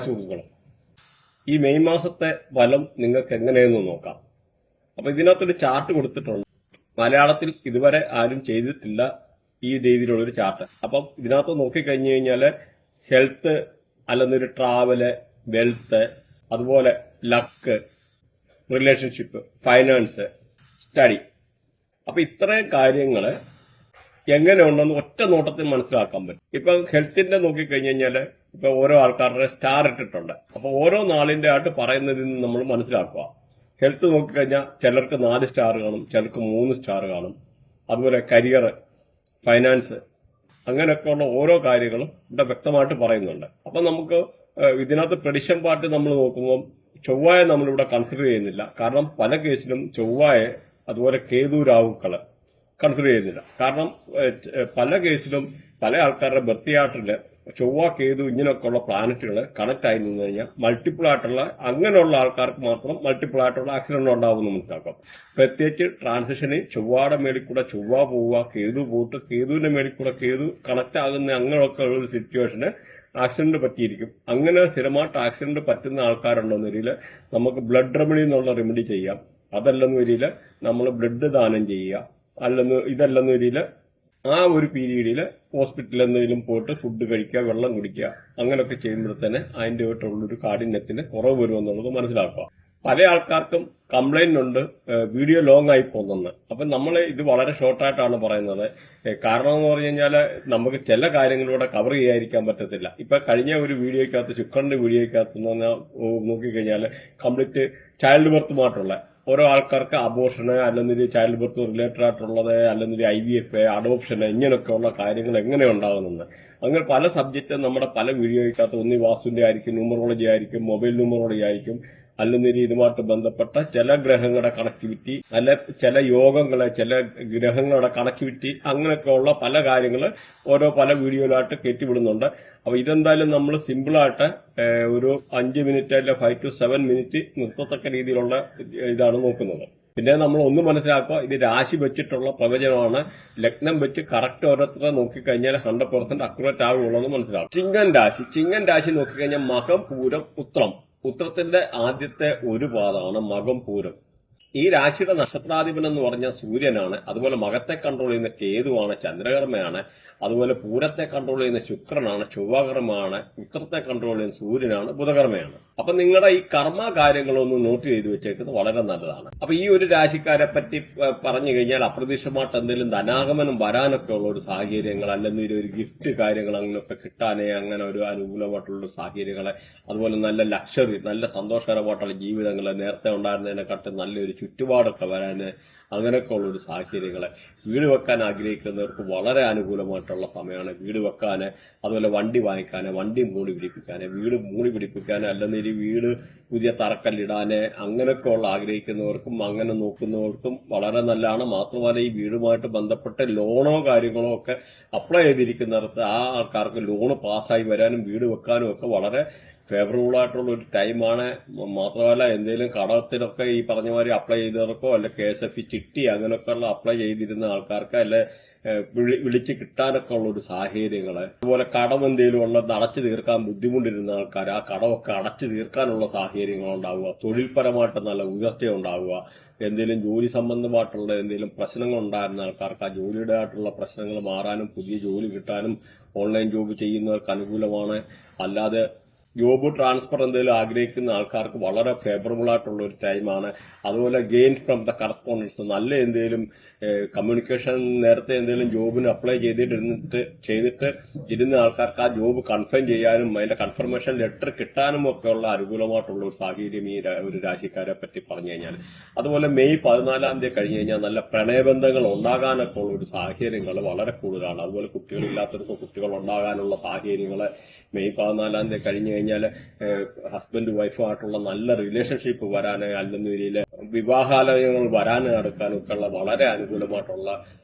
സുഹൃത്തുക്കളും, ഈ മെയ് മാസത്തെ ഫലം നിങ്ങൾക്ക് എങ്ങനെയെന്ന് നോക്കാം. അപ്പൊ ഇതിനകത്തൊരു ചാർട്ട് കൊടുത്തിട്ടുണ്ട്. മലയാളത്തിൽ ഇതുവരെ ആരും ചെയ്തിട്ടില്ല ഈ രീതിയിലുള്ളൊരു ചാർട്ട്. അപ്പം ഇതിനകത്ത് നോക്കിക്കഴിഞ്ഞു കഴിഞ്ഞാല് ഹെൽത്ത്, അല്ലെന്നൊരു ട്രാവല്, വെൽത്ത്, അതുപോലെ ലക്ക്, റിലേഷൻഷിപ്പ്, ഫൈനാൻസ്, സ്റ്റഡി. അപ്പൊ ഇത്രയും കാര്യങ്ങള് എങ്ങനെയുണ്ടെന്ന് ഒറ്റ നോട്ടത്തിൽ മനസ്സിലാക്കാൻ പറ്റും. ഇപ്പൊ ഹെൽത്തിന്റെ നോക്കിക്കഴിഞ്ഞു കഴിഞ്ഞാല് ഇപ്പൊ ഓരോ ആൾക്കാരുടെ സ്റ്റാർ ഇട്ടിട്ടുണ്ട്. അപ്പൊ ഓരോ നാളിന്റെ ആയിട്ട് പറയുന്നതിൽ നിന്ന് നമ്മൾ മനസ്സിലാക്കുക. ഹെൽത്ത് നോക്കിക്കഴിഞ്ഞാൽ ചിലർക്ക് 4 സ്റ്റാർ കാണും, ചിലർക്ക് 3 സ്റ്റാർ കാണും. അതുപോലെ കരിയർ, ഫൈനാൻസ്, അങ്ങനെയൊക്കെയുള്ള ഓരോ കാര്യങ്ങളും ഇവിടെ വ്യക്തമായിട്ട് പറയുന്നുണ്ട്. അപ്പൊ നമുക്ക് ഇതിനകത്ത് പ്രഡിക്ഷൻ പാർട്ട് നമ്മൾ നോക്കുമ്പോൾ ചൊവ്വായെ നമ്മളിവിടെ കൺസിഡർ ചെയ്യുന്നില്ല. കാരണം പല കേസിലും ചൊവ്വായെ അതുപോലെ കേതു, രാഹുക്കള് കൺസിഡർ ചെയ്യുന്നില്ല. കാരണം പല കേസിലും പല ആൾക്കാരുടെ ബർത്ത് ചാർട്ടില് ചൊവ്വ, കേതു ഇങ്ങനെയൊക്കെയുള്ള പ്ലാനറ്റുകൾ കണക്ട് ആയി നിന്ന് കഴിഞ്ഞാൽ മൾട്ടിപ്പിൾ ആയിട്ടുള്ള അങ്ങനെയുള്ള ആൾക്കാർക്ക് മാത്രം മൾട്ടിപ്പിൾ ആയിട്ടുള്ള ആക്സിഡന്റ് ഉണ്ടാവുമെന്ന് മനസ്സിലാക്കാം. പ്രത്യേകിച്ച് ട്രാൻസിഷനിൽ ചൊവ്വയുടെ മേളിൽ കൂടെ ചൊവ്വ പോവുക, കേതു പോയിട്ട് കേതുവിന്റെ മേളിൽ കൂടെ കേതു കണക്ട് ആകുന്ന അങ്ങനെയൊക്കെ ഉള്ള ഒരു സിറ്റുവേഷന് ആക്സിഡന്റ് പറ്റിയിരിക്കും. അങ്ങനെ സ്ഥിരമായിട്ട് ആക്സിഡന്റ് പറ്റുന്ന ആൾക്കാരുണ്ടെന്ന രീതിയിൽ നമുക്ക് ബ്ലഡ് റെമഡി എന്നുള്ള റെമഡി ചെയ്യാം. അതല്ലെന്ന രീതിയിൽ നമ്മൾ ബ്ലഡ് ദാനം ചെയ്യുക. ഇതല്ലെന്ന രീതിയിൽ ആ ഒരു പീരീഡിൽ ഹോസ്പിറ്റലിൽ എന്തെങ്കിലും പോയിട്ട് ഫുഡ് കഴിക്കുക, വെള്ളം കുടിക്കുക, അങ്ങനെയൊക്കെ ചെയ്യുമ്പോൾ തന്നെ അതിന്റെ ആയിട്ടുള്ളൊരു കാഠിന്യത്തിന് കുറവ് വരുമെന്നുള്ളത് മനസ്സിലാക്കുക. പല ആൾക്കാർക്കും കംപ്ലൈന്റ് ഉണ്ട് വീഡിയോ ലോങ് ആയി പോകുന്നെന്ന്. അപ്പൊ നമ്മൾ ഇത് വളരെ ഷോർട്ടായിട്ടാണ് പറയുന്നത്. കാരണം എന്ന് പറഞ്ഞു കഴിഞ്ഞാൽ നമുക്ക് ചില കാര്യങ്ങളിലൂടെ കവർ ചെയ്യാതിരിക്കാൻ പറ്റത്തില്ല. ഇപ്പൊ കഴിഞ്ഞ ഒരു വീഡിയോയ്ക്കകത്ത്, ശുക്രന്റെ വീഡിയോയ്ക്കകത്ത് നോക്കിക്കഴിഞ്ഞാൽ കംപ്ലീറ്റ് ചൈൽഡ് ബർത്തുമായിട്ടുള്ള ഓരോ ആൾക്കാർക്ക് അബോർഷന്, അല്ലെങ്കിൽ ചൈൽഡ് ബർത്ത് റിലേറ്റഡ് ആയിട്ടുള്ളത്, അല്ലെങ്കിൽ IVF, അഡോപ്ഷന്, ഇങ്ങനെയൊക്കെയുള്ള കാര്യങ്ങൾ എങ്ങനെ ഉണ്ടാകുന്നത്, അങ്ങനെ പല സബ്ജക്റ്റും നമ്മുടെ പല വീഡിയോയ്ക്കകത്ത് ഒന്നി വാസ്തുവിന്റെ ആയിരിക്കും, ന്യൂമറോളജി ആയിരിക്കും, മൊബൈൽ ന്യൂമറോളജി ആയിരിക്കും, അല്ലെങ്കിൽ ഇതുമായിട്ട് ബന്ധപ്പെട്ട ചില ഗ്രഹങ്ങളുടെ കണക്ടിവിറ്റി, അല്ലെ ചില യോഗങ്ങളെ, ചില ഗ്രഹങ്ങളുടെ കണക്ടിവിറ്റി, അങ്ങനെയൊക്കെയുള്ള പല കാര്യങ്ങൾ ഓരോ പല വീഡിയോയിലായിട്ട് കയറ്റിവിടുന്നുണ്ട്. അപ്പൊ ഇതെന്തായാലും നമ്മൾ സിമ്പിളായിട്ട് ഒരു 5 മിനിറ്റ് അല്ലെ 5 to 7 മിനിറ്റ് നിർത്തത്തക്ക രീതിയിലുള്ള ഇതാണ് നോക്കുന്നത്. പിന്നെ നമ്മൾ ഒന്ന് മനസ്സിലാക്കുക, ഇത് രാശി വെച്ചിട്ടുള്ള പ്രവചനമാണ്. ലഗ്നം വെച്ച് കറക്റ്റ് ഓരോരുത്തരെ നോക്കിക്കഴിഞ്ഞാൽ 100% അക്യുറേറ്റ് ആകുള്ളൂ എന്ന് മനസ്സിലാവും. ചിങ്ങൻ രാശി നോക്കിക്കഴിഞ്ഞാൽ മകം, പൂരം, ഉത്രം. ഉത്രത്തിന്റെ ആദ്യത്തെ ഒരു പാദമാണ് മകം, പൂരം. ഈ രാശിയുടെ നക്ഷത്രാധിപൻ എന്ന് പറഞ്ഞാൽ സൂര്യനാണ്. അതുപോലെ മകത്തെ കൺട്രോൾ ചെയ്യുന്ന കേതുവാണ്, ചന്ദ്രകർമ്മയാണ്. അതുപോലെ പൂരത്തെ കൺട്രോൾ ചെയ്യുന്ന ശുക്രനാണ്, ചൊവ്വകർമ്മയാണ്. ഉത്രത്തെ കൺട്രോൾ ചെയ്യുന്ന സൂര്യനാണ്, ബുധകർമ്മയാണ്. അപ്പൊ നിങ്ങളുടെ ഈ കർമ്മ കാര്യങ്ങളൊന്ന് നോട്ട് ചെയ്ത് വെച്ചേക്കുന്നത് വളരെ നല്ലതാണ്. അപ്പൊ ഈ ഒരു രാശിക്കാരെ പറ്റി പറഞ്ഞു കഴിഞ്ഞാൽ അപ്രതീക്ഷിതമായിട്ട് എന്തെങ്കിലും ധനാഗമനം വരാനൊക്കെ ഉള്ള ഒരു സാഹചര്യങ്ങൾ, അല്ലെങ്കിൽ ഒരു ഗിഫ്റ്റ് കാര്യങ്ങൾ അങ്ങനെയൊക്കെ കിട്ടാനേ അങ്ങനെ ഒരു അനുകൂലമായിട്ടുള്ള സാഹചര്യങ്ങളെ, അതുപോലെ നല്ല ലക്ഷറി, നല്ല സന്തോഷകരമായിട്ടുള്ള ജീവിതങ്ങൾ, നേരത്തെ ഉണ്ടായിരുന്നതിനെക്കാട്ടും നല്ലൊരു ചുറ്റുപാടൊക്കെ വരാന്, അങ്ങനെയൊക്കെ ഉള്ളൊരു സാഹചര്യങ്ങളെ, വീട് വെക്കാൻ ആഗ്രഹിക്കുന്നവർക്ക് വളരെ അനുകൂലമായിട്ടുള്ള സമയമാണ്. വീട് വെക്കാന്, അതുപോലെ വണ്ടി വാങ്ങിക്കാന്, വണ്ടി മൂടി പിടിപ്പിക്കാന്, വീട് മൂടി പിടിപ്പിക്കാന്, അല്ലെങ്കിൽ വീട് പുതിയ തറക്കല്ലിടാന്, അങ്ങനെയൊക്കെ ഉള്ള ആഗ്രഹിക്കുന്നവർക്കും അങ്ങനെ നോക്കുന്നവർക്കും വളരെ നല്ലതാണ്. മാത്രമല്ല ഈ വീടുമായിട്ട് ബന്ധപ്പെട്ട ലോണോ കാര്യങ്ങളോ ഒക്കെ അപ്ലൈ ചെയ്തിരിക്കുന്നവർക്ക് ആ ആൾക്കാർക്ക് ലോണ് പാസ്സായി വരാനും വീട് വെക്കാനും ഒക്കെ വളരെ ഫേവറബിൾ ആയിട്ടുള്ള ഒരു ടൈമാണ്. മാത്രമല്ല എന്തെങ്കിലും കടത്തിനൊക്കെ ഈ പറഞ്ഞ മാതിരി അപ്ലൈ ചെയ്തവർക്കോ, അല്ലെ KSF ചിട്ടി അങ്ങനെയൊക്കെയുള്ള അപ്ലൈ ചെയ്തിരുന്ന ആൾക്കാർക്ക്, അല്ലെ വിളിച്ച് കിട്ടാനൊക്കെ ഉള്ള ഒരു സാഹചര്യങ്ങള്, അതുപോലെ കടം എന്തെങ്കിലും ഉള്ളത് അടച്ചു തീർക്കാൻ ബുദ്ധിമുട്ടിരുന്ന ആൾക്കാർ ആ കടമൊക്കെ അടച്ചു തീർക്കാനുള്ള സാഹചര്യങ്ങൾ ഉണ്ടാവുക, തൊഴിൽപരമായിട്ട് നല്ല ഉയർച്ച ഉണ്ടാവുക, എന്തെങ്കിലും ജോലി സംബന്ധമായിട്ടുള്ള എന്തെങ്കിലും പ്രശ്നങ്ങൾ ഉണ്ടായിരുന്ന ആൾക്കാർക്ക് ആ ജോലിയുടെ ആയിട്ടുള്ള പ്രശ്നങ്ങൾ മാറാനും പുതിയ ജോലി കിട്ടാനും ഓൺലൈൻ ജോബ് ചെയ്യുന്നവർക്ക് അനുകൂലമാണ്. അല്ലാതെ ജോബ് ട്രാൻസ്ഫർ എന്തെങ്കിലും ആഗ്രഹിക്കുന്ന ആൾക്കാർക്ക് വളരെ ഫേവറബിൾ ആയിട്ടുള്ള ഒരു ടൈമാണ്. അതുപോലെ ഗെയിൻ ഫ്രം ദ കറസ്പോണ്ടൻസ്, നല്ല എന്തെങ്കിലും കമ്മ്യൂണിക്കേഷൻ, നേരത്തെ എന്തെങ്കിലും ജോബിന് അപ്ലൈ ചെയ്തിട്ട് ഇരുന്ന ആൾക്കാർക്ക് ആ ജോബ് കൺഫേം ചെയ്യാനും അതിന്റെ കൺഫർമേഷൻ ലെറ്റർ കിട്ടാനും ഒക്കെ ഉള്ള അനുകൂലമായിട്ടുള്ള ഒരു സാഹചര്യം ഈ ഒരു രാശിക്കാരെ പറ്റി പറഞ്ഞു കഴിഞ്ഞാൽ. അതുപോലെ മെയ് 14 തീയതി കഴിഞ്ഞു കഴിഞ്ഞാൽ നല്ല പ്രണയബന്ധങ്ങൾ ഉണ്ടാകാനൊക്കെ ഉള്ള ഒരു സാഹചര്യങ്ങൾ വളരെ കൂടുതലാണ്. അതുപോലെ കുട്ടികളില്ലാത്തവർക്ക് കുട്ടികൾ ഉണ്ടാകാനുള്ള സാഹചര്യങ്ങൾ മെയ് 14 തീയതി കഴിഞ്ഞു കഴിഞ്ഞാൽ ഹസ്ബൻഡ് വൈഫുമായിട്ടുള്ള നല്ല റിലേഷൻഷിപ്പ് വരാന്, അല്ലെങ്കിൽ വിവാഹാലയങ്ങൾ വരാനും നടക്കാനും ഒക്കെ ഉള്ള വളരെ അനുകൂലമായിട്ടുള്ള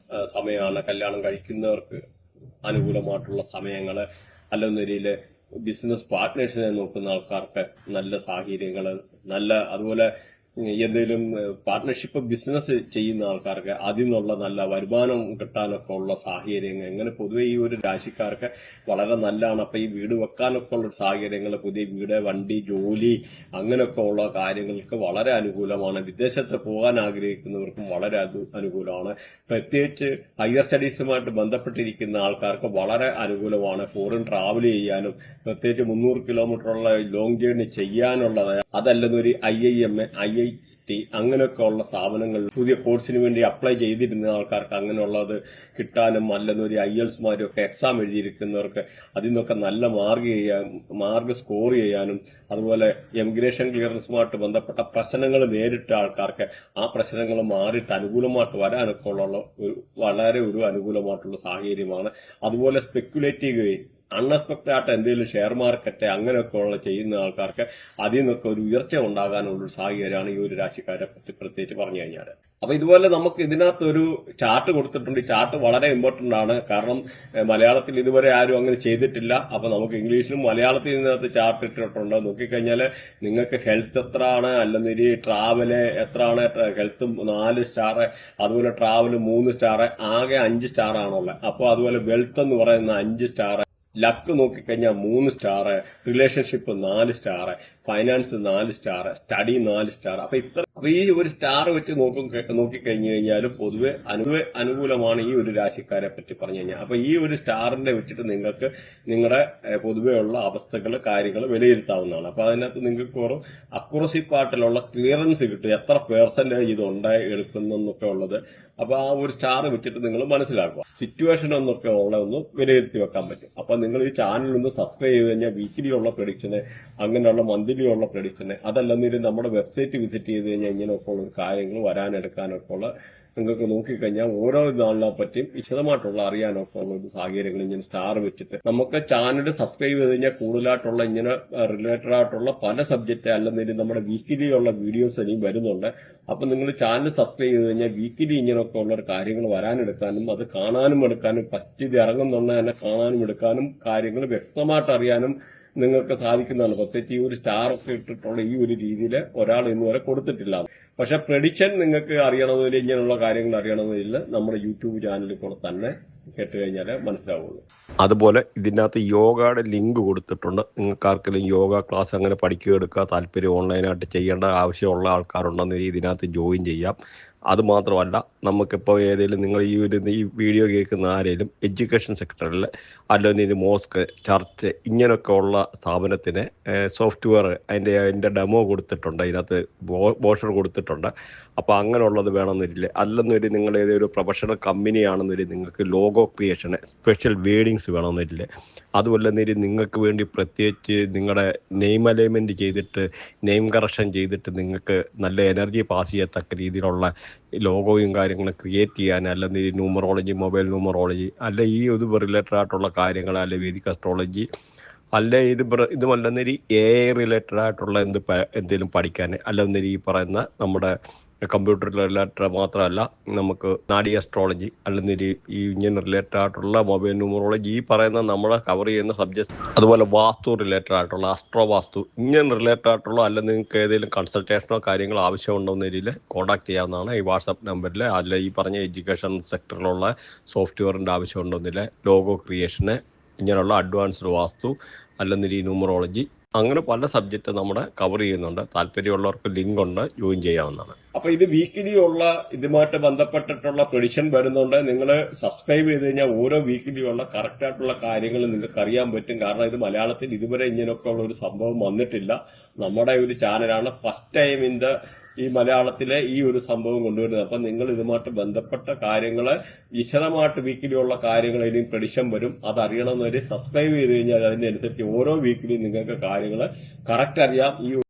സമയമാണ്. കല്യാണം കഴിക്കുന്നവർക്ക് അനുകൂലമായിട്ടുള്ള സമയങ്ങള്, അല്ലെങ്കിൽ ബിസിനസ് പാർട്ട്നേഴ്സിനെ നോക്കുന്ന ആൾക്കാർക്ക് നല്ല സാഹചര്യങ്ങള്, നല്ല അതുപോലെ എന്തെങ്കിലും പാർട്ട്ണർഷിപ്പ് ബിസിനസ് ചെയ്യുന്ന ആൾക്കാർക്ക് അതിൽ നിന്നുള്ള നല്ല വരുമാനം കിട്ടാനൊക്കെ ഉള്ള സാഹചര്യങ്ങൾ എങ്ങനെ പൊതുവെ ഈ ഒരു രാശിക്കാർക്ക് വളരെ നല്ലതാണ്. അപ്പൊ ഈ വീട് വെക്കാനൊക്കെ ഉള്ള സാഹചര്യങ്ങൾ, പുതിയ വീട്, വണ്ടി, ജോലി അങ്ങനെയൊക്കെ ഉള്ള കാര്യങ്ങൾക്ക് വളരെ അനുകൂലമാണ്. വിദേശത്ത് പോകാൻ ആഗ്രഹിക്കുന്നവർക്കും വളരെ അനുകൂലമാണ്. പ്രത്യേകിച്ച് ഹയർ സ്റ്റഡീസുമായിട്ട് ബന്ധപ്പെട്ടിരിക്കുന്ന ആൾക്കാർക്ക് വളരെ അനുകൂലമാണ്. ഫോറിൻ ട്രാവൽ ചെയ്യാനും പ്രത്യേകിച്ച് 300 കിലോമീറ്ററുള്ള ലോങ് ജേർണി ചെയ്യാനുള്ളത്, അതല്ലെന്നൊരു IIT അങ്ങനെയൊക്കെ ഉള്ള സ്ഥാപനങ്ങളിൽ പുതിയ കോഴ്സിന് വേണ്ടി അപ്ലൈ ചെയ്തിരുന്ന ആൾക്കാർക്ക് അങ്ങനെയുള്ളത് കിട്ടാനും, അല്ലെന്നൊരു IELTS ഒക്കെ എക്സാം എഴുതിയിരിക്കുന്നവർക്ക് അതിൽ നിന്നൊക്കെ നല്ല മാർക്ക് സ്കോർ ചെയ്യാനും, അതുപോലെ എമിഗ്രേഷൻ ക്ലിയറൻസുമായിട്ട് ബന്ധപ്പെട്ട പ്രശ്നങ്ങൾ നേരിട്ട ആൾക്കാർക്ക് ആ പ്രശ്നങ്ങൾ മാറിയിട്ട് അനുകൂലമായിട്ട് വരാനൊക്കെ ഉള്ള വളരെ ഒരു അനുകൂലമായിട്ടുള്ള സാഹചര്യമാണ്. അതുപോലെ സ്പെക്കുലേറ്റീവ് അൺഎക്സ്പെക്ടഡ് ആയിട്ട് എന്തെങ്കിലും ഷെയർ മാർക്കറ്റ് അങ്ങനെയൊക്കെ ഉള്ള ചെയ്യുന്ന ആൾക്കാർക്ക് അതിൽ നിന്നൊക്കെ ഒരു ഉയർച്ച ഉണ്ടാകാനുള്ള ഒരു സാഹചര്യമാണ് ഈ ഒരു രാശിക്കാരെ പറ്റി പ്രത്യേകിച്ച് പറഞ്ഞു കഴിഞ്ഞാൽ. അപ്പൊ ഇതുപോലെ നമുക്ക് ഇതിനകത്ത് ഒരു ചാർട്ട് കൊടുത്തിട്ടുണ്ട്. ഈ ചാർട്ട് വളരെ ഇമ്പോർട്ടന്റ് ആണ്. കാരണം മലയാളത്തിൽ ഇതുവരെ ആരും അങ്ങനെ ചെയ്തിട്ടില്ല. അപ്പൊ നമുക്ക് ഇംഗ്ലീഷിലും മലയാളത്തിൽ ഇതിനകത്ത് ചാർട്ട് ഇട്ടിട്ടുണ്ട്. നോക്കിക്കഴിഞ്ഞാൽ നിങ്ങൾക്ക് ഹെൽത്ത് എത്ര ആണ്, അല്ലെങ്കിൽ ട്രാവല് എത്ര ആണ്. ഹെൽത്ത് 4 സ്റ്റാർ, അതുപോലെ ട്രാവല് 3 സ്റ്റാർ, ആകെ 5 സ്റ്റാർ ആണുള്ളത്. അപ്പൊ അതുപോലെ വെൽത്ത് എന്ന് പറയുന്ന 5 സ്റ്റാർ, ലക്ക് നോക്കിക്കഴിഞ്ഞാൽ 3 star, relationship 4 star, finance 4 star, study 4 star. അപ്പൊ ഈ ഒരു സ്റ്റാർ വെച്ച് നോക്കിക്കഴിഞ്ഞു കഴിഞ്ഞാൽ പൊതുവെ അനുകൂലമാണ് ഈ ഒരു രാശിക്കാരെ പറ്റി പറഞ്ഞു കഴിഞ്ഞാൽ. അപ്പൊ ഈ ഒരു സ്റ്റാറിന്റെ വെച്ചിട്ട് നിങ്ങൾക്ക് നിങ്ങളുടെ പൊതുവെയുള്ള അവസ്ഥകൾ, കാര്യങ്ങൾ വിലയിരുത്താവുന്നതാണ്. അപ്പൊ അതിനകത്ത് നിങ്ങൾക്ക് ഒരു അക്യുറസി പാർട്ടിലുള്ള ക്ലിയറൻസ് കിട്ടും, എത്ര പെർസെന്റേജ് ഇത് എടുക്കുന്നൊക്കെ ഉള്ളത്. അപ്പൊ ആ ഒരു സ്റ്റാർ വെച്ചിട്ട് നിങ്ങൾ മനസ്സിലാക്കുക, സിറ്റുവേഷൻ എന്നൊക്കെ ഒന്ന് വിലയിരുത്തി വെക്കാൻ പറ്റും. അപ്പൊ നിങ്ങൾ ഈ ചാനൽ ഒന്ന് സബ്സ്ക്രൈബ് ചെയ്ത് കഴിഞ്ഞാൽ വീക്കിലി ഉള്ള പ്രഡിക്ഷന്, അങ്ങനെയുള്ള മന്ത്ലി ഉള്ള പ്രഡിക്ഷന്, അതല്ലെന്നിട്ട് നമ്മുടെ വെബ്സൈറ്റ് വിസിറ്റ് ചെയ്ത് കഴിഞ്ഞാൽ ഇങ്ങനെയൊക്കെ ഉള്ള കാര്യങ്ങൾ വരാനെടുക്കാനൊക്കെ ഉള്ള നിങ്ങൾക്ക് നോക്കിക്കഴിഞ്ഞാൽ ഓരോ നാളിനെ പറ്റിയും വിശദമായിട്ടുള്ള അറിയാനൊക്കെ ഉള്ള ഒരു സാഹചര്യങ്ങൾ ഇങ്ങനെ സ്റ്റാർ വെച്ചിട്ട് നമുക്ക് ചാനൽ സബ്സ്ക്രൈബ് ചെയ്ത് കഴിഞ്ഞാൽ കൂടുതലായിട്ടുള്ള ഇങ്ങനെ റിലേറ്റഡ് ആയിട്ടുള്ള പല സബ്ജക്റ്റ് അല്ലെന്നിട്ട് നമ്മുടെ വീക്കിലി ഉള്ള വീഡിയോസ് ഇനിയും വരുന്നുണ്ട്. അപ്പൊ നിങ്ങൾ ചാനൽ സബ്സ്ക്രൈബ് ചെയ്ത് കഴിഞ്ഞാൽ വീക്കിലി ഇങ്ങനെയൊക്കെ ഉള്ള കാര്യങ്ങൾ വരാനെടുക്കാനും, അത് കാണാനും എടുക്കാനും, ഫസ്റ്റ് ഇത് ഇറങ്ങുന്നുണ്ട് തന്നെ കാണാനും എടുക്കാനും, കാര്യങ്ങൾ വ്യക്തമായിട്ട് അറിയാനും നിങ്ങൾക്ക് സാധിക്കുന്നതാണ്. പ്രത്യേകിച്ച് ഈ ഒരു സ്റ്റാർ ഒക്കെ ഇട്ടിട്ടുള്ള ഈ ഒരു രീതിയിൽ ഒരാൾ ഇന്നുവരെ കൊടുത്തിട്ടില്ല. പക്ഷെ പ്രഡിക്ഷൻ നിങ്ങൾക്ക് അറിയണമെന്നില്ല, ഇങ്ങനെയുള്ള കാര്യങ്ങൾ അറിയണമെന്നില്ല, നമ്മുടെ യൂട്യൂബ് ചാനലിൽ കൂടെ തന്നെ കേട്ട് കഴിഞ്ഞാൽ മനസ്സിലാവുള്ളൂ. അതുപോലെ ഇതിനകത്ത് യോഗയുടെ ലിങ്ക് കൊടുത്തിട്ടുണ്ട്. നിങ്ങൾക്ക് ആർക്കെങ്കിലും യോഗ ക്ലാസ് അങ്ങനെ പഠിക്കുക, എടുക്കുക, താല്പര്യം ഓൺലൈനായിട്ട് ചെയ്യേണ്ട ആവശ്യമുള്ള ആൾക്കാരുണ്ടെന്ന് ഇതിനകത്ത് ജോയിൻ ചെയ്യാം. അതുമാത്രമല്ല, നമുക്കിപ്പോൾ ഏതെങ്കിലും നിങ്ങൾ ഈ വീഡിയോ കേൾക്കുന്ന ആരെങ്കിലും എഡ്യൂക്കേഷൻ സെക്ടറിൽ അല്ലെങ്കിൽ മോസ്ക്, ചർച്ച് ഇങ്ങനെയൊക്കെ ഉള്ള സ്ഥാപനത്തിന് സോഫ്റ്റ്വെയർ അതിൻ്റെ ഡെമോ കൊടുത്തിട്ടുണ്ട്, അതിനകത്ത് ബോഷർ കൊടുത്തിട്ടുണ്ട്. അപ്പോൾ അങ്ങനെയുള്ളത് വേണമെന്നില്ല. അല്ലെന്നൊരു നിങ്ങൾ ഏതൊരു പ്രൊഫഷണൽ കമ്പനിയാണെന്നൊരു നിങ്ങൾക്ക് ലോഗോ ക്രിയേഷന് സ്പെഷ്യൽ വേർഡിങ്സ് വേണമെന്നില്ല. അതുമല്ലെന്നൊരു നിങ്ങൾക്ക് വേണ്ടി പ്രത്യേകിച്ച് നിങ്ങളുടെ നെയിം അലൈൻമെൻറ്റ് ചെയ്തിട്ട്, നെയിം കറക്ഷൻ ചെയ്തിട്ട് നിങ്ങൾക്ക് നല്ല എനർജി പാസ് ചെയ്യത്തക്ക രീതിയിലുള്ള ലോഗോയും കാര്യങ്ങളും ക്രിയേറ്റ് ചെയ്യാൻ, അല്ലെങ്കിൽ ന്യൂമറോളജി, മൊബൈൽ ന്യൂമറോളജി, അല്ല ഈ ഇത് റിലേറ്റഡ് ആയിട്ടുള്ള കാര്യങ്ങൾ, അല്ലെ വേദിക് അസ്ട്രോളജി, അല്ലെ ഇതുമല്ലെന്നൊരു AI റിലേറ്റഡ് ആയിട്ടുള്ള എന്തെങ്കിലും പഠിക്കാൻ, അല്ലെന്നൊരു ഈ പറയുന്ന നമ്മുടെ കമ്പ്യൂട്ടർ റിലേറ്റഡ് മാത്രമല്ല, നമുക്ക് നാഡി അസ്ട്രോളജി, അല്ലെങ്കിൽ ഈ ഇങ്ങനെ റിലേറ്റഡ് ആയിട്ടുള്ള മൊബൈൽ ന്യൂമറോളജി, ഈ പറയുന്ന നമ്മളെ കവർ ചെയ്യുന്ന സബ്ജക്ട്, അതുപോലെ വാസ്തു റിലേറ്റഡ് ആയിട്ടുള്ള അസ്ട്രോ വാസ്തു, ഇങ്ങനെ റിലേറ്റഡ് ആയിട്ടുള്ള, അല്ലെങ്കിൽ നിങ്ങൾക്ക് ഏതെങ്കിലും കൺസൾട്ടേഷനോ കാര്യങ്ങളോ ആവശ്യമുണ്ടെന്ന രീതിയിൽ കോൺടാക്ട് ചെയ്യാവുന്നതാണ് ഈ വാട്സാപ്പ് നമ്പറിൽ. അല്ല ഈ പറഞ്ഞ എഡ്യൂക്കേഷൻ സെക്ടറിലുള്ള സോഫ്റ്റ്വെയറിൻ്റെ ആവശ്യമുണ്ടെന്നില്ല, ലോഗോ ക്രിയേഷന്, ഇങ്ങനെയുള്ള അഡ്വാൻസ്ഡ് വാസ്തു, അല്ലെങ്കിൽ ഈ ന്യൂമറോളജി, അങ്ങനെ പല സബ്ജക്റ്റ് നമ്മുടെ കവർ ചെയ്യുന്നുണ്ട്. താല്പര്യമുള്ളവർക്ക് ലിങ്ക് ഉണ്ട്, ജോയിൻ ചെയ്യാവുന്നതാണ്. അപ്പൊ ഇത് വീക്കിലി ഉള്ള ഇതുമായിട്ട് ബന്ധപ്പെട്ടിട്ടുള്ള പ്രഡിക്ഷൻ വരുന്നുണ്ട്. നിങ്ങൾ സബ്സ്ക്രൈബ് ചെയ്ത് കഴിഞ്ഞാൽ ഓരോ വീക്കിലി ഉള്ള കറക്റ്റ് ആയിട്ടുള്ള കാര്യങ്ങൾ നിങ്ങൾക്ക് അറിയാൻ പറ്റും. കാരണം ഇത് മലയാളത്തിൽ ഇതുവരെ ഇങ്ങനെയൊക്കെ ഉള്ള ഒരു സംഭവം വന്നിട്ടില്ല. നമ്മുടെ ഒരു ചാനലാണ് ഫസ്റ്റ് ടൈം ഈ മലയാളത്തിലെ ഈ ഒരു സംഭവം കൊണ്ടുവരുന്നത്. അപ്പൊ നിങ്ങൾ ഇതുമായിട്ട് ബന്ധപ്പെട്ട കാര്യങ്ങള് വിശദമായിട്ട് വീക്കിലുള്ള കാര്യങ്ങൾ ഇനിയും പ്രഡിക്ഷൻ വരും, അതറിയണമെന്നൊരു സബ്സ്ക്രൈബ് ചെയ്ത് കഴിഞ്ഞാൽ അതിനനുസരിച്ച് ഓരോ വീക്കിലും നിങ്ങൾക്ക് കാര്യങ്ങൾ കറക്റ്റ് അറിയാം. ഈ